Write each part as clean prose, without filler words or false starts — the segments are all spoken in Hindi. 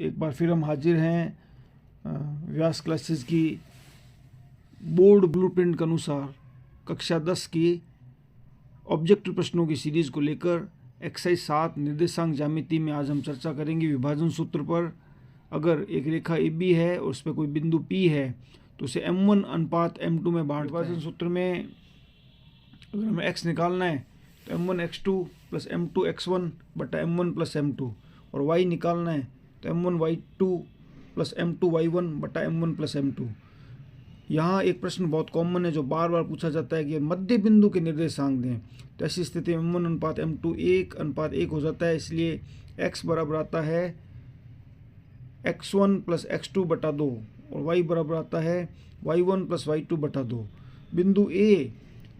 एक बार फिर हम हाजिर हैं व्यास क्लासेस की बोर्ड ब्लूप्रिंट के अनुसार कक्षा 10 की ऑब्जेक्टिव प्रश्नों की सीरीज़ को लेकर एक्सरसाइज 7 निर्देशांक ज्यामिति में आज हम चर्चा करेंगे विभाजन सूत्र पर। अगर एक रेखा ए बी है और उस पर कोई बिंदु P है तो उसे m1 अनुपात m2 में बांट। विभाजन सूत्र में अगर हमें x निकालना है तो m1 x2 plus m2 x1 बटा m1 प्लस m2, और y निकालना है तो m1 y2 plus m2 y1 बटा m1 प्लस m2। यहाँ एक प्रश्न बहुत कॉमन है जो बार बार पूछा जाता है कि मध्य बिंदु के निर्देशांक दें, तो ऐसी स्थिति में m1 अनुपात m2 1:1 हो जाता है। इसलिए x बराबर आता है x1 प्लस x2 बटा 2 और y बराबर आता है y1 प्लस y2 बटा 2। बिंदु A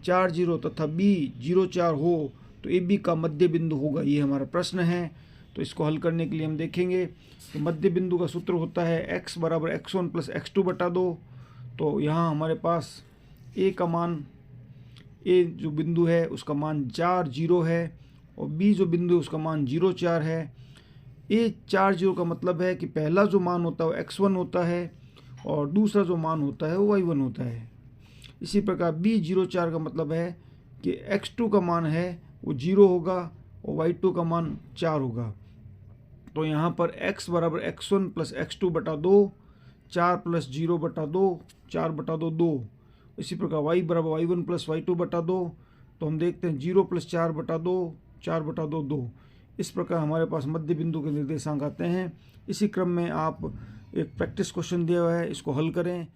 4,0 तथा B 0,4 हो तो AB का मध्य बिंदु होगा, ये हमारा प्रश्न है। तो इसको हल करने के लिए हम देखेंगे कि मध्य बिंदु का सूत्र होता है x बराबर x1 प्लस x2 बटा 2। तो यहाँ हमारे पास A का मान, A जो बिंदु है उसका मान 4,0 है और B जो बिंदु है उसका मान 0,4 है। A 4,0 का मतलब है कि पहला जो मान होता है वो x1 होता है और दूसरा जो मान होता है वो y1 होता है। इसी प्रकार B 0,4 का मतलब है कि x2 का मान है वो 0 होगा और y2 का मान 4 होगा। तो यहाँ पर x बराबर x1 प्लस x2 बटा 2, 4 प्लस 0 बटा 2, 4 बटा 2 2। इसी प्रकार y बराबर y1 प्लस y2 बटा 2, तो हम देखते हैं 0 प्लस 4 बटा 2, 4 बटा 2 2। इस प्रकार हमारे पास मध्य बिंदु के निर्देशांक आते हैं। इसी क्रम में आप एक प्रैक्टिस क्वेश्चन दिया हुआ है, इसको हल करें।